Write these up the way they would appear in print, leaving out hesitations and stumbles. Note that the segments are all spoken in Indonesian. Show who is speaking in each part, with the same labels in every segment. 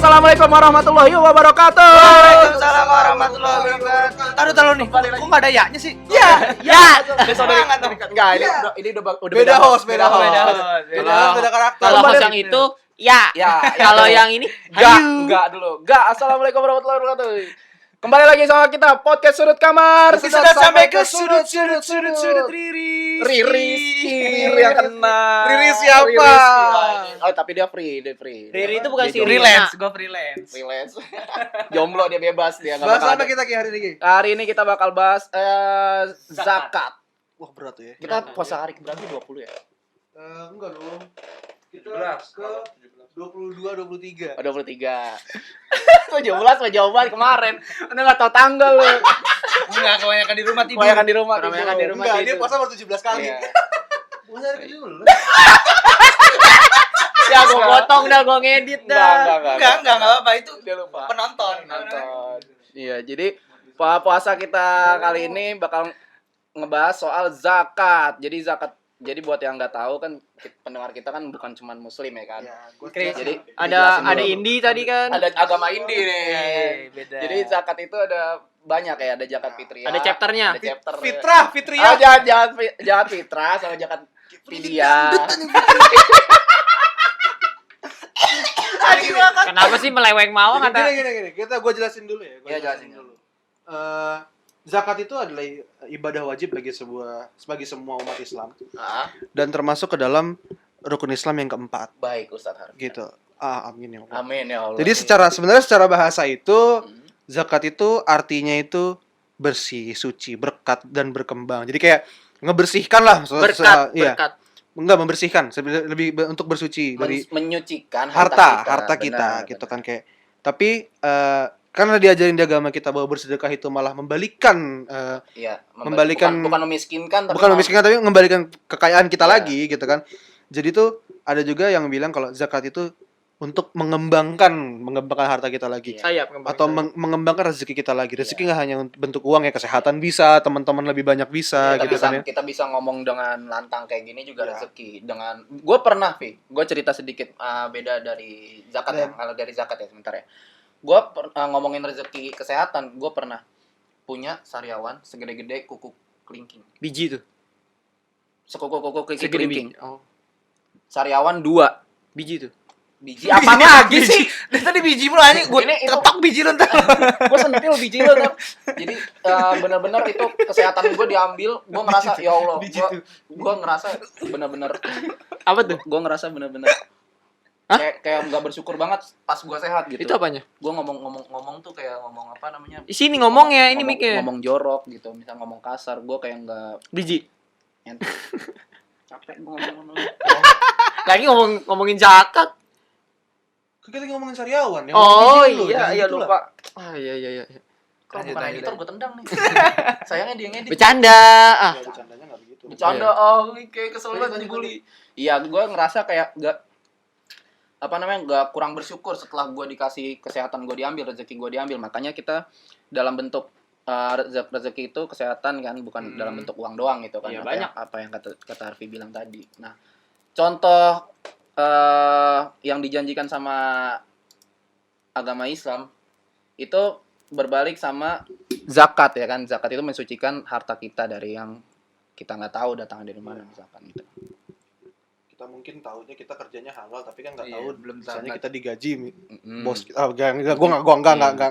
Speaker 1: Assalamualaikum warahmatullahi wabarakatuh.
Speaker 2: Waalaikumsalam warahmatullahi wabarakatuh. Taruh nih. Kok enggak ada ya-nya sih?
Speaker 1: Ya. Enggak, ini udah
Speaker 2: Beda host.
Speaker 1: Beda
Speaker 2: karakter.
Speaker 3: Kalau host yang itu ya. Kalau yang ini
Speaker 1: enggak dulu. Enggak. Assalamualaikum warahmatullahi wabarakatuh. Kembali lagi sama kita podcast Sudut Kamar.
Speaker 2: Sudah sampai ke sudut Riris.
Speaker 1: Riris yang kena.
Speaker 2: Riris siapa?
Speaker 1: Oh, tapi dia free.
Speaker 3: Riri itu bukan
Speaker 1: Dia
Speaker 3: si
Speaker 2: Freelance,
Speaker 3: Rina.
Speaker 2: gue freelance.
Speaker 1: freelance. Jomblo dia bebas dia enggak
Speaker 2: Bahas
Speaker 1: bakal
Speaker 2: apa
Speaker 1: ada.
Speaker 2: kita Ki hari ini Ki?
Speaker 1: Hari ini kita bakal bahas zakat.
Speaker 2: Wah berat tuh ya.
Speaker 1: Kita puasa hari berapa? 20 ya?
Speaker 2: Enggak dong. Kita
Speaker 4: 17,
Speaker 2: ke 22, 23.
Speaker 1: Oh, 23. 17 jawaban kemarin. Udah enggak tahu tanggal lu.
Speaker 2: Enggak, kebanyakan di rumah tidur.
Speaker 1: Kebanyakan di rumah.
Speaker 3: Kebanyakan di rumah.
Speaker 2: Enggak, dia
Speaker 3: tidur.
Speaker 2: puasa baru 17 kali.
Speaker 1: Iya.
Speaker 2: Puasa hari ke-17.
Speaker 3: Ya gua potong dah, gua ngedit dah.
Speaker 2: Enggak apa-apa itu
Speaker 1: Dia lupa.
Speaker 2: penonton.
Speaker 1: Nonton. Iya, jadi puasa kita kali ini bakal ngebahas soal zakat. Jadi buat yang nggak tahu kan pendengar kita kan bukan cuma muslim ya kan.
Speaker 2: Ya, gua
Speaker 3: Oke.
Speaker 1: Jadi
Speaker 3: Ada
Speaker 1: dijelasin dulu.
Speaker 3: Indi tadi kan.
Speaker 1: Ada agama Indi nih.
Speaker 3: Beda.
Speaker 1: Jadi zakat itu ada banyak ya, ada zakat fitriyah.
Speaker 3: Ada chapternya.
Speaker 1: Ada chapter.
Speaker 2: Fitriyah.
Speaker 1: Jangan fitrah sama zakat fidyah.
Speaker 3: Kenapa sih meleweng mawang
Speaker 2: Jadi
Speaker 3: kata?
Speaker 2: gini. Gua jelasin dulu ya.
Speaker 1: Iya, jelasin
Speaker 2: dulu. Zakat itu adalah ibadah wajib bagi semua umat Islam
Speaker 1: Ah,
Speaker 2: dan termasuk ke dalam rukun Islam yang keempat.
Speaker 1: baik Ustaz Harif.
Speaker 2: Gitu. Amin ya Allah.
Speaker 1: Amin ya Allah.
Speaker 2: Jadi sebenarnya secara bahasa itu zakat itu artinya itu bersih, suci, berkat dan berkembang. Jadi kayak ngebersihkan lah.
Speaker 3: Berkat.
Speaker 2: Enggak membersihkan, lebih untuk bersuci dari
Speaker 1: menyucikan
Speaker 2: harta
Speaker 1: kita.
Speaker 2: kita
Speaker 1: Benar,
Speaker 2: gitu
Speaker 1: benar.
Speaker 2: kan kayak. Tapi karena diajarin di agama kita bahwa bersedekah itu malah membalikan
Speaker 1: Iya,
Speaker 2: membalikan-
Speaker 1: bukan memiskinkan tapi
Speaker 2: bukan memiskinkan tapi mengembalikan kekayaan kita
Speaker 1: Iya.
Speaker 2: lagi gitu kan. Jadi tuh ada juga yang bilang kalau zakat itu untuk mengembangkan harta kita lagi.
Speaker 1: Iya.
Speaker 3: Sayap
Speaker 2: Atau mengembangkan rezeki kita lagi. Rezeki nggak hanya bentuk uang ya, kesehatan bisa, teman-teman lebih banyak bisa
Speaker 1: kita
Speaker 2: gitu
Speaker 1: bisa,
Speaker 2: kan ya.
Speaker 1: kita bisa ngomong dengan lantang kayak gini juga
Speaker 2: Iya.
Speaker 1: rezeki. Dengan gue pernah gue cerita sedikit beda dari zakat ya.
Speaker 2: Dan-
Speaker 1: Kalau dari zakat ya sebentar ya. Gue ngomongin rezeki kesehatan, gue pernah punya sariawan segede-gede kuku kelingking.
Speaker 3: biji tuh.
Speaker 1: Sekuku
Speaker 3: Segede
Speaker 1: kelingking.
Speaker 3: biji. Oh.
Speaker 1: Sariawan 2
Speaker 3: Biji tuh.
Speaker 1: biji. Apa lagi sih?
Speaker 2: Dari tadi biji mulu aja gue
Speaker 1: Ini itu-
Speaker 2: ketok biji lu ntar.
Speaker 1: Gue sentil biji lo kan. Jadi benar-benar itu kesehatan gue diambil. Gue ngerasa ya Allah.
Speaker 2: Biji tuh.
Speaker 1: Gue ngerasa benar-benar.
Speaker 3: Apa tuh?
Speaker 1: Gue ngerasa benar-benar.
Speaker 3: Hah?
Speaker 1: Kayak nggak bersyukur banget pas gue sehat gitu.
Speaker 3: Itu apanya?
Speaker 1: Gue ngomong tuh kayak ngomong apa namanya?
Speaker 3: Di sini ngomong ya, ini
Speaker 1: Ngomong-
Speaker 3: mic-nya.
Speaker 1: Ngomong jorok gitu. Misal ngomong kasar. Gue kayak nggak
Speaker 3: Biji.
Speaker 1: capek gue ngomong.
Speaker 3: Lagi ngomongin zakat.
Speaker 2: Kita lagi ngomongin sariawan ya.
Speaker 3: Oh
Speaker 2: ngomongin biji lu, jangan
Speaker 3: iya
Speaker 2: gitu lah.
Speaker 3: lupa. Ah iya.
Speaker 1: Kalau
Speaker 2: Lanjut,
Speaker 1: bukan
Speaker 2: lanjut,
Speaker 1: editor gue tendang nih. Sayangnya dia ngedit.
Speaker 3: Bercanda.
Speaker 2: Ya, bercandanya nggak begitu.
Speaker 1: Bercanda kayak kesel banget dibully. Iya, gue ngerasa kayak nggak kurang bersyukur setelah gue dikasih kesehatan, gue diambil rezeki, gue diambil. Makanya kita dalam bentuk rezeki itu kesehatan kan, bukan dalam bentuk uang doang gitu kan.
Speaker 3: Iya,
Speaker 1: Apa
Speaker 3: banyak.
Speaker 1: apa yang kata Harvey bilang tadi. Nah, contoh yang dijanjikan sama agama Islam itu berbalik sama zakat ya kan. Zakat itu mensucikan harta kita dari yang kita nggak tahu datangnya dari mana misalkan gitu.
Speaker 2: Kita mungkin tahunya kita kerjanya halal tapi kan nggak
Speaker 1: Iya,
Speaker 2: tahu
Speaker 1: belum
Speaker 2: misalnya
Speaker 1: zakat.
Speaker 2: kita digaji
Speaker 1: Mm.
Speaker 2: bos kita. Enggak,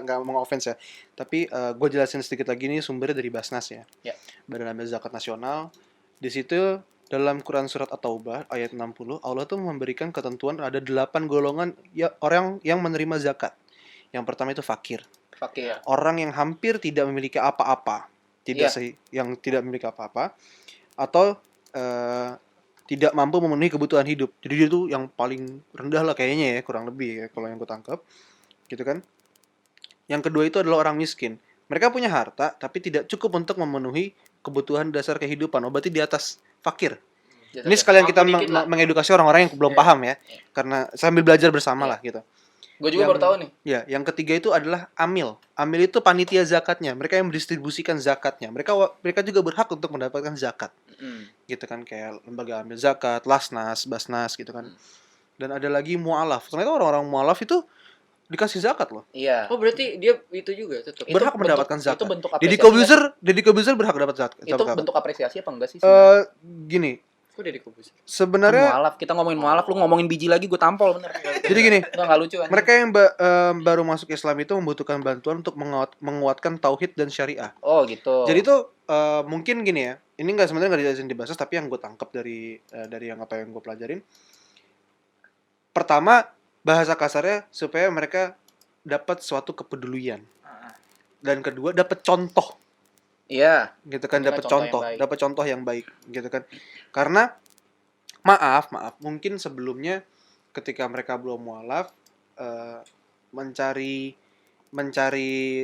Speaker 2: gua mau offense ya. Tapi gue jelasin sedikit lagi nih sumbernya dari Basnas ya.
Speaker 1: Ya.
Speaker 2: Badan Amil Zakat Nasional. Di situ dalam Quran surat At-Taubah ayat 60 Allah tuh memberikan ketentuan ada 8 golongan ya orang yang menerima zakat. Yang pertama itu fakir.
Speaker 1: Fakir.
Speaker 2: Orang yang hampir tidak memiliki apa-apa.
Speaker 1: Iya.
Speaker 2: Yang tidak memiliki apa-apa atau tidak mampu memenuhi kebutuhan hidup. Jadi dia tuh yang paling rendah lah kayaknya ya, kurang lebih ya kalau yang gue tangkap. Gitu kan. Yang kedua itu adalah orang miskin. Mereka punya harta tapi tidak cukup untuk memenuhi kebutuhan dasar kehidupan. Oh, berarti di atas fakir. Ini sekalian kita
Speaker 1: Mampu dikit lah.
Speaker 2: mengedukasi orang-orang yang belum
Speaker 1: Iya.
Speaker 2: paham ya.
Speaker 1: Iya.
Speaker 2: Karena sambil belajar bersama
Speaker 1: Iya.
Speaker 2: lah gitu.
Speaker 1: Gue juga
Speaker 2: Yang-
Speaker 1: baru tahu nih.
Speaker 2: Ya, yang ketiga itu adalah amil. Amil itu panitia zakatnya. Mereka yang mendistribusikan zakatnya. Mereka juga berhak untuk mendapatkan zakat. Gitu kan, kayak lembaga amil zakat, Lasnas, Basnas gitu kan. Dan ada lagi mualaf. Ternyata orang-orang mualaf itu dikasih zakat loh.
Speaker 1: Iya.
Speaker 3: Oh, berarti dia itu juga tetap.
Speaker 1: Itu
Speaker 2: Berhak
Speaker 1: bentuk-
Speaker 2: mendapatkan zakat.
Speaker 1: Itu bentuk
Speaker 2: Deddy
Speaker 1: apresiasi.
Speaker 2: Kobuzer berhak dapat zakat.
Speaker 1: Itu bentuk apresiasi apa enggak sih sebenarnya?
Speaker 2: Gini,
Speaker 3: Kok udah dikubus?
Speaker 1: Kan
Speaker 2: sebenarnya
Speaker 1: mualaf, kita ngomongin mualaf, lu ngomongin biji lagi gue tampol bener.
Speaker 2: jadi gini,
Speaker 1: Enggak lucu kan?
Speaker 2: mereka yang baru masuk Islam itu membutuhkan bantuan untuk menguatkan tauhid dan syariah.
Speaker 1: Oh gitu.
Speaker 2: Jadi tuh mungkin gini ya, ini nggak sebenarnya nggak dijelasin dibahas, tapi yang gue tangkap dari yang apa yang gue pelajarin. Pertama, bahasa kasarnya supaya mereka dapat suatu kepedulian. Dan kedua, dapat contoh,
Speaker 1: Iya.
Speaker 2: gitu kan,
Speaker 1: Mereka
Speaker 2: dapat
Speaker 1: contoh
Speaker 2: contoh,
Speaker 1: yang baik.
Speaker 2: dapat contoh yang baik, gitu kan. Karena maaf, mungkin sebelumnya ketika mereka belum mualaf, mencari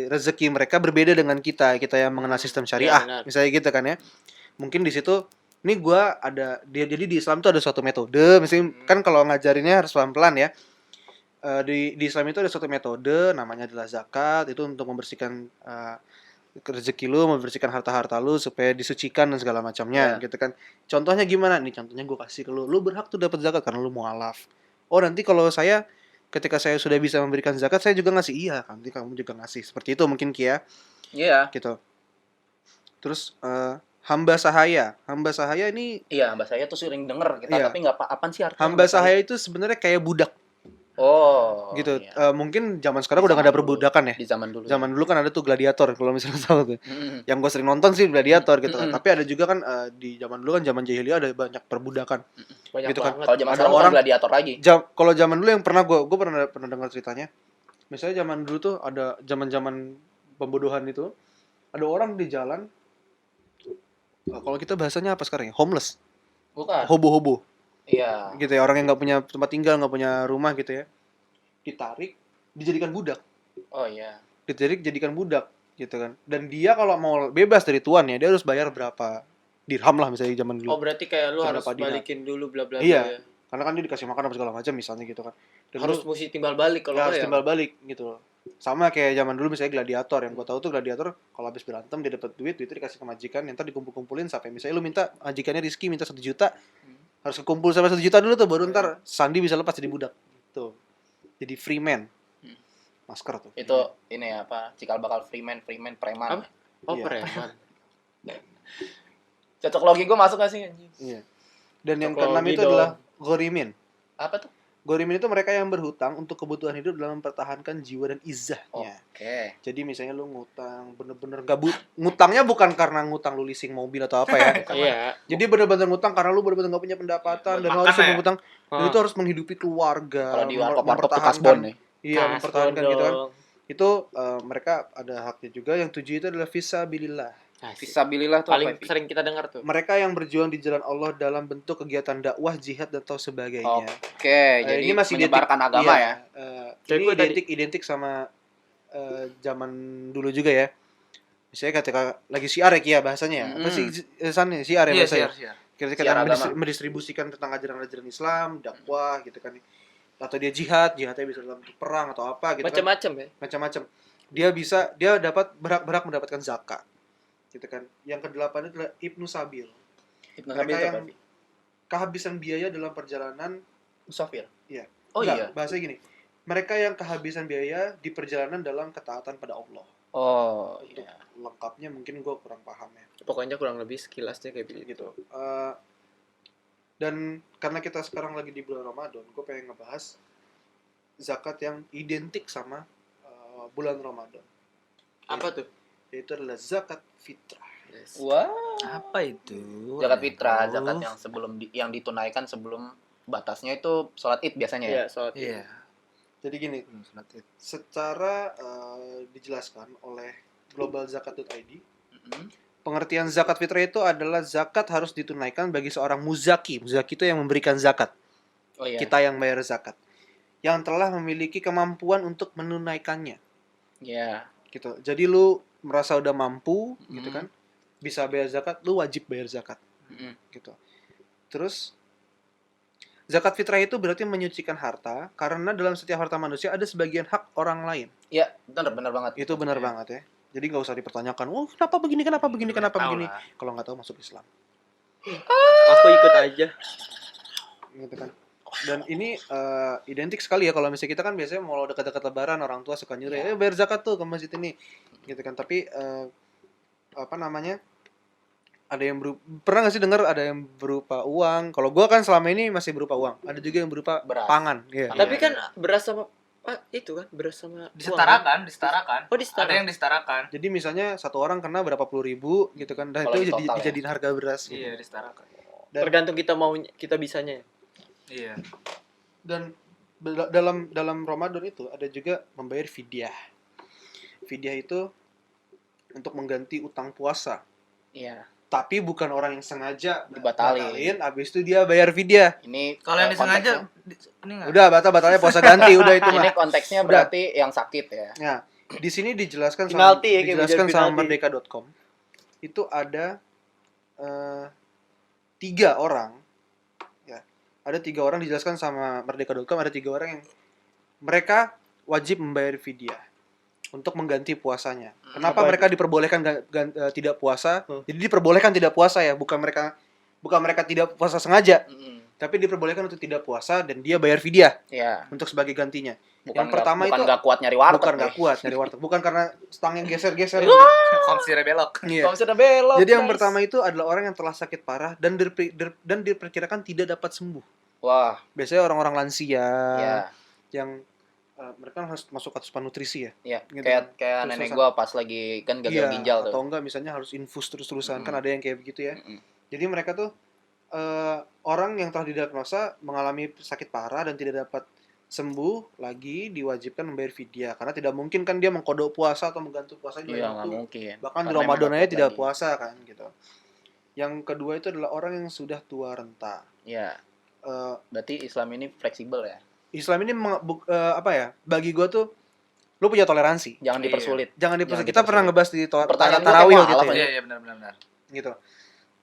Speaker 2: rezeki mereka berbeda dengan kita yang mengenal sistem syariah,
Speaker 3: benar.
Speaker 2: misalnya gitu kan ya. Mungkin di situ ini gua jadi di Islam tuh ada suatu metode, misalnya kan kalau ngajarinnya harus pelan-pelan ya. Di Islam itu ada suatu metode namanya adalah zakat, itu untuk membersihkan rezeki lu, membersihkan harta-harta lu supaya disucikan dan segala macamnya, gitu kan. Contohnya gimana? Nih contohnya gue kasih ke lu berhak tuh dapat zakat karena lu mualaf. Oh, nanti kalau ketika saya sudah bisa memberikan zakat, saya juga ngasih. Iya, nanti kamu juga ngasih. Seperti itu mungkin Kia,
Speaker 1: Iya.
Speaker 2: gitu. Terus hamba sahaya ini,
Speaker 1: Iya, bahasa saya tuh sering denger kita,
Speaker 2: Iya.
Speaker 1: tapi nggak apaan sih artinya
Speaker 2: hamba sahaya itu sebenarnya kayak budak,
Speaker 1: Oh.
Speaker 2: gitu.
Speaker 1: Iya.
Speaker 2: Mungkin zaman sekarang
Speaker 1: Di
Speaker 2: udah nggak ada
Speaker 1: zaman dulu.
Speaker 2: perbudakan ya.
Speaker 1: Di zaman dulu.
Speaker 2: Zaman dulu kan ada tuh gladiator, kalau misalnya tahu tuh.
Speaker 1: Mm-mm.
Speaker 2: Yang gue sering nonton sih gladiator gitu kan.
Speaker 1: Mm-mm.
Speaker 2: Tapi ada juga kan di zaman dulu kan, zaman jahiliyah ada banyak perbudakan.
Speaker 3: Banyak
Speaker 2: Gitu kan.
Speaker 3: banget.
Speaker 1: Kalau zaman
Speaker 2: Ada
Speaker 1: sekarang bukan
Speaker 2: orang-
Speaker 1: gladiator lagi.
Speaker 2: Kalau zaman dulu yang pernah gue pernah dengar ceritanya. Misalnya zaman dulu tuh ada zaman pembodohan itu, ada orang di jalan, kalau kita bahasanya apa sekarang ya? Homeless,
Speaker 1: Bukan.
Speaker 2: hobo-hobo,
Speaker 1: Iya.
Speaker 2: gitu ya, orang yang nggak punya tempat tinggal, nggak punya rumah gitu ya, ditarik, dijadikan budak,
Speaker 1: Oh iya.
Speaker 2: dijadikan budak, gitu kan. Dan dia kalau mau bebas dari tuannya, dia harus bayar berapa dirham lah misalnya zaman dulu.
Speaker 3: Oh, berarti kayak lu harus
Speaker 2: Berapa dinar?
Speaker 3: balikin dulu bla bla bla
Speaker 2: Iya.
Speaker 3: ya.
Speaker 2: Karena kan dia dikasih makan apa segala macam misalnya gitu kan. Dan
Speaker 3: Harus
Speaker 2: lu
Speaker 3: mesti timbal balik kalau
Speaker 2: harus
Speaker 3: enggak ya.
Speaker 2: timbal balik gitu loh. Sama kayak zaman dulu misalnya gladiator, yang gue tahu tuh gladiator kalau habis berantem dia dapat duitnya dikasih ke majikan, yang ntar dikumpul-kumpulin sampai misalnya lu minta majikannya Rizky minta 1 juta, harus kekumpul sampai 1 juta dulu tuh, baru ntar Sandi bisa lepas jadi budak tuh, jadi free man. Masker tuh
Speaker 1: Itu ini ya, apa? Cikal bakal freeman, preman.
Speaker 3: Apa? Oh,
Speaker 2: Iya.
Speaker 3: preman.
Speaker 1: Cocok logi gue masuk gak sih anjing?
Speaker 2: iya. Dan yang
Speaker 3: Teknologi
Speaker 2: keenam itu
Speaker 3: dong.
Speaker 2: adalah gorimin.
Speaker 1: Apa tuh?
Speaker 2: Gorimin itu mereka yang berhutang untuk kebutuhan hidup dalam mempertahankan jiwa dan izzahnya.
Speaker 1: Oke.
Speaker 2: Jadi misalnya lu ngutang bener-bener ngutangnya bukan karena ngutang lu leasing mobil atau apa ya.
Speaker 3: Iya.
Speaker 2: Jadi bener-bener ngutang karena lu bener-bener gak punya pendapatan dan lu harus
Speaker 3: makan ya?
Speaker 2: mengutang. Dan itu harus menghidupi keluarga.
Speaker 1: Kalau di warkop
Speaker 2: mempertahankan-
Speaker 1: kasbon nih.
Speaker 2: Iya, mempertahankan gitu kan.
Speaker 3: dong.
Speaker 2: Itu mereka ada haknya juga. Yang 7 itu adalah fisabilillah.
Speaker 1: Fisabilillah tuh
Speaker 3: Paling
Speaker 1: apa, Vi?
Speaker 3: sering kita dengar tuh.
Speaker 2: Mereka yang berjuang di jalan Allah dalam bentuk kegiatan dakwah, jihad dan atau sebagainya.
Speaker 1: Oke, jadi
Speaker 2: Ini masih
Speaker 1: menyebarkan agama
Speaker 2: iya,
Speaker 1: ya.
Speaker 3: Jadi
Speaker 2: ini
Speaker 3: gua tadi-
Speaker 2: identik sama zaman dulu juga ya. Misalnya ketika lagi syiar ya Kia bahasanya ya. Apa sih San, syiar ya
Speaker 3: Iya,
Speaker 2: bahasanya.
Speaker 3: siar.
Speaker 2: Ketika
Speaker 1: Syiar agama.
Speaker 2: mendistribusikan tentang ajaran-ajaran Islam, dakwah gitu kan. Atau dia jihadnya bisa dalam perang atau apa gitu kan.
Speaker 3: Macam-macam ya.
Speaker 2: Macam-macam. Dia dapat berhak mendapatkan zakat. Gitu kan. Yang ke-8 itu adalah Ibnu Sabil.
Speaker 1: Ibnu
Speaker 2: Mereka
Speaker 1: Sabil itu
Speaker 2: yang
Speaker 1: apa, Vi?
Speaker 2: kehabisan biaya dalam perjalanan.
Speaker 1: Musafir.
Speaker 2: Iya.
Speaker 1: Oh
Speaker 2: Enggak,
Speaker 1: iya.
Speaker 2: bahasanya gini. Mereka yang kehabisan biaya di perjalanan dalam ketaatan pada Allah.
Speaker 1: Oh
Speaker 2: Untuk
Speaker 1: iya.
Speaker 2: lengkapnya mungkin gue kurang paham ya.
Speaker 3: Pokoknya kurang lebih sekilasnya kayak begitu.
Speaker 2: Gitu. Dan karena kita sekarang lagi di bulan Ramadan, gue pengen ngebahas zakat yang identik sama bulan Ramadan.
Speaker 3: Apa tuh?
Speaker 2: Yaitu adalah zakat fitrah.
Speaker 3: Yes.
Speaker 1: Wah.
Speaker 4: Apa itu?
Speaker 1: Zakat fitrah, zakat yang sebelum yang ditunaikan sebelum batasnya itu sholat Id biasanya ya.
Speaker 3: Iya, soal
Speaker 4: Iya.
Speaker 2: Jadi gini,
Speaker 4: Sholat Id.
Speaker 2: secara dijelaskan oleh globalzakat.id,
Speaker 1: Mm-mm.
Speaker 2: pengertian zakat fitrah itu adalah zakat harus ditunaikan bagi seorang muzaki. Muzaki itu yang memberikan zakat.
Speaker 1: Oh iya.
Speaker 2: Kita yang bayar zakat. Yang telah memiliki kemampuan untuk menunaikannya.
Speaker 1: Iya.
Speaker 2: Gitu. Jadi lu merasa udah mampu, gitu
Speaker 1: Mm.
Speaker 2: kan? Bisa bayar zakat, lu wajib bayar zakat.
Speaker 1: Mm-mm.
Speaker 2: Gitu. Terus zakat fitrah itu berarti menyucikan harta, karena dalam setiap harta manusia ada sebagian hak orang lain.
Speaker 1: Iya, benar banget.
Speaker 2: Itu benar banget ya. Jadi nggak usah dipertanyakan, oh kenapa begini, kenapa begini. Kalau nggak tahu masuk Islam.
Speaker 3: Aku ikut aja.
Speaker 2: Gitu kan. Dan ini identik sekali ya kalau misalnya kita kan biasanya mau dekat-dekat lebaran orang tua suka nyuruh bayar zakat tuh ke masjid ini gitu kan. Tapi apa namanya, ada yang pernah nggak sih dengar ada yang berupa uang? Kalau gua kan selama ini masih berupa uang, ada juga yang berupa
Speaker 1: Beras.
Speaker 2: pangan. Iya.
Speaker 3: Tapi kan beras sama itu kan beras sama uang, kan?
Speaker 4: Disetarakan.
Speaker 3: Oh, disetarakan.
Speaker 4: Ada yang disetarakan.
Speaker 2: Jadi misalnya satu orang kena berapa puluh ribu gitu kan, dan
Speaker 1: Kalau
Speaker 2: itu
Speaker 1: di total ya?
Speaker 2: dijadiin harga beras. Gitu.
Speaker 4: Iya, disetarakan.
Speaker 3: Tergantung kita bisanya.
Speaker 4: Iya.
Speaker 2: Dan dalam Ramadan itu ada juga membayar fidyah. Fidyah itu untuk mengganti utang puasa.
Speaker 1: Iya.
Speaker 2: Tapi bukan orang yang sengaja
Speaker 1: Dibatalin.
Speaker 2: habis itu dia bayar fidyah.
Speaker 1: Ini
Speaker 4: Kalau yang disengaja
Speaker 1: konteksnya-
Speaker 4: ini enggak.
Speaker 2: Udah batalnya puasa ganti udah itu
Speaker 1: ini
Speaker 2: mah.
Speaker 1: konteksnya
Speaker 2: Udah.
Speaker 1: berarti yang sakit ya.
Speaker 2: Nah, di sini dijelaskan
Speaker 3: Penalti ya, kayak
Speaker 2: dijelaskan
Speaker 3: belajar
Speaker 2: sama
Speaker 3: penalti.
Speaker 2: merdeka.com. Itu ada 3 orang. Ya. Ada 3 orang dijelaskan sama merdeka.com, ada 3 orang yang mereka wajib membayar fidyah untuk mengganti puasanya. Kenapa
Speaker 3: Apa
Speaker 2: mereka diperbolehkan tidak puasa? Jadi diperbolehkan tidak puasa ya, bukan mereka tidak puasa sengaja, tapi diperbolehkan untuk tidak puasa dan dia bayar fidyah
Speaker 1: Iya.
Speaker 2: untuk sebagai gantinya.
Speaker 1: Bukan
Speaker 2: Yang pertama
Speaker 1: bukan
Speaker 2: itu
Speaker 1: nggak kuat nyari warteg.
Speaker 2: bukan nggak kuat nyari warteg, bukan karena stangnya geser-geser.
Speaker 4: Komsirnya belok.
Speaker 2: Iya.
Speaker 3: Kalau sudah belok.
Speaker 2: Jadi yang
Speaker 3: guys.
Speaker 2: pertama itu adalah orang yang telah sakit parah dan diperkirakan tidak dapat sembuh.
Speaker 1: Wah,
Speaker 2: Biasanya orang-orang lansia
Speaker 1: ya.
Speaker 2: yang mereka harus masuk asupan nutrisi ya.
Speaker 1: Ya,
Speaker 2: Gitu
Speaker 1: kayak
Speaker 2: kan.
Speaker 1: nenek
Speaker 2: Terus-terusan.
Speaker 1: gua pas lagi kan gagal ginjal tuh.
Speaker 2: Atau enggak misalnya harus infus terus-terusan, kan ada yang kayak begitu ya.
Speaker 1: Mm-mm.
Speaker 2: Jadi mereka tuh orang yang telah didiagnosa mengalami sakit parah dan tidak dapat sembuh lagi diwajibkan membayar fidyah karena tidak mungkin kan dia mengkodok puasa atau mengganti puasa di
Speaker 1: Iya,
Speaker 2: lain
Speaker 1: nggak
Speaker 2: waktu.
Speaker 1: mungkin.
Speaker 2: Bahkan di
Speaker 1: Karena
Speaker 2: Ramadan
Speaker 1: emang
Speaker 2: aja
Speaker 1: dapat
Speaker 2: tidak
Speaker 1: lagi.
Speaker 2: puasa kan gitu. Yang kedua itu adalah orang yang sudah tua renta.
Speaker 1: Ya,
Speaker 2: Eh,
Speaker 1: berarti Islam ini fleksibel ya.
Speaker 2: Islam ini apa ya? Bagi gua tuh lu punya toleransi.
Speaker 1: Jangan
Speaker 4: Iya.
Speaker 1: dipersulit.
Speaker 2: Jangan dipersulit.
Speaker 1: Jangan
Speaker 2: Kita pernah
Speaker 1: dipersulit.
Speaker 2: ngebahas di
Speaker 1: Pertanyaan gua
Speaker 2: tarawih
Speaker 1: kayak
Speaker 2: gitu
Speaker 1: maaf
Speaker 2: ya.
Speaker 4: Iya, iya benar.
Speaker 2: Gitu.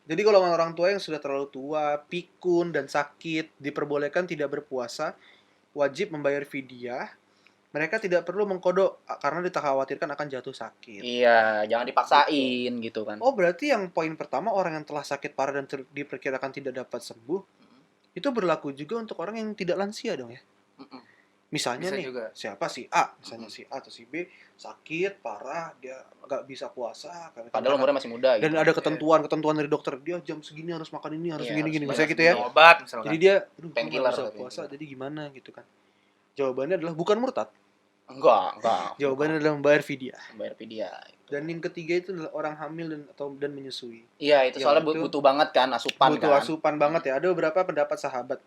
Speaker 2: Jadi kalau orang tua yang sudah terlalu tua, pikun dan sakit diperbolehkan tidak berpuasa, wajib membayar fidyah. Mereka tidak perlu mengkodok karena dikhawatirkan akan jatuh sakit.
Speaker 1: Iya, jangan dipaksain gitu kan.
Speaker 2: Oh, berarti yang poin pertama orang yang telah sakit parah dan diperkirakan tidak dapat sembuh, itu berlaku juga untuk orang yang tidak lansia dong ya.
Speaker 1: Mm-mm.
Speaker 2: Misalnya
Speaker 4: Bisa
Speaker 2: nih,
Speaker 4: juga.
Speaker 2: siapa si A, misalnya si A atau si B sakit parah, dia nggak bisa puasa
Speaker 1: Padahal umurnya masih muda gitu.
Speaker 2: dan ada ketentuan dari dokter, dia jam segini harus makan ini, harus
Speaker 1: Iya,
Speaker 2: begini
Speaker 1: harus
Speaker 2: gini,
Speaker 1: banyak
Speaker 2: misalnya gitu ya.
Speaker 1: minum
Speaker 4: Obat misalkan.
Speaker 2: Jadi dia, aduh, gua
Speaker 1: Painkiller
Speaker 2: nggak bisa
Speaker 1: katanya.
Speaker 2: puasa, jadi gimana gitu kan? Jawabannya adalah bukan murtad.
Speaker 1: Enggak.
Speaker 2: Jawabannya adalah membayar fidyah.
Speaker 1: Bayar fidyah.
Speaker 2: Dan yang ketiga itu adalah orang hamil dan menyusui.
Speaker 1: Iya, itu
Speaker 2: Ya,
Speaker 1: soalnya
Speaker 2: itu
Speaker 1: butuh banget kan asupan
Speaker 2: Butuh
Speaker 1: kan.
Speaker 2: asupan banget ya. Ada beberapa pendapat sahabat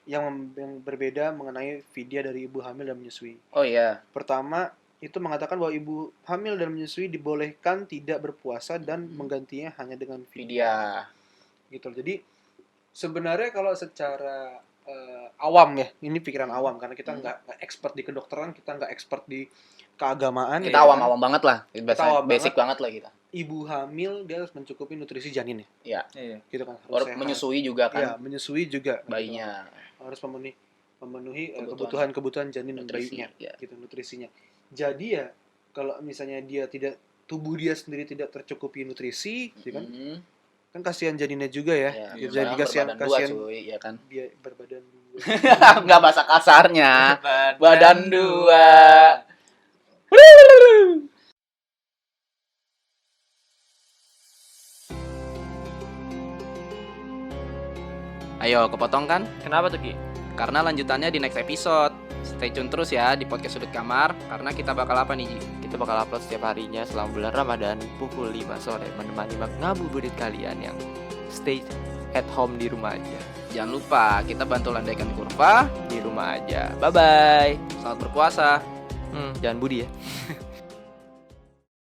Speaker 2: yang berbeda mengenai fidyah dari ibu hamil dan menyusui.
Speaker 1: Oh iya.
Speaker 2: Pertama, itu mengatakan bahwa ibu hamil dan menyusui dibolehkan tidak berpuasa dan menggantinya hanya dengan fidyah.
Speaker 1: Fidyah.
Speaker 2: Gitu. Jadi sebenarnya kalau secara awam ya, ini pikiran awam karena kita nggak expert di kedokteran, kita nggak expert di keagamaan.
Speaker 1: Kita
Speaker 2: ya.
Speaker 1: awam-awam banget lah.
Speaker 2: awam
Speaker 1: Basic banget lah kita.
Speaker 2: Ibu hamil dia harus mencukupi nutrisi janin ya,
Speaker 4: Iya.
Speaker 2: gitu kan. Harus
Speaker 1: Baru
Speaker 2: sehat.
Speaker 1: menyusui juga
Speaker 2: Ya,
Speaker 1: kan
Speaker 2: menyusui juga.
Speaker 1: bayinya.
Speaker 2: Harus memenuhi
Speaker 1: Kebutuhan.
Speaker 2: kebutuhan janin dan
Speaker 1: Nutrisi,
Speaker 2: bayinya,
Speaker 1: ya.
Speaker 2: gitu nutrisinya. Jadi ya kalau misalnya tubuh dia sendiri tidak tercukupi nutrisi, gitu kan?
Speaker 1: Mm.
Speaker 2: Kan kasihan janinnya juga ya.
Speaker 1: Ya,
Speaker 2: Gitu.
Speaker 1: padahal
Speaker 2: Jadi kasihan
Speaker 1: berbadan dua, cuy, ya kan.
Speaker 2: dia berbadan dua.
Speaker 1: Enggak bahasa kasarnya. Badan dua. Ayo, kepotong kan?
Speaker 3: Kenapa tuh, Ki?
Speaker 1: Karena lanjutannya di next episode. Stay tune terus ya di podcast Sudut Kamar. Karena kita bakal apa nih, Ji?
Speaker 3: Kita bakal upload setiap harinya selama bulan Ramadan pukul 5 sore menemani ngabuburit kalian yang stay at home di rumah aja.
Speaker 1: Jangan lupa kita bantu landaikan kurva.
Speaker 3: Di rumah aja. Bye bye.
Speaker 1: Selamat berpuasa.
Speaker 3: Jangan budi ya.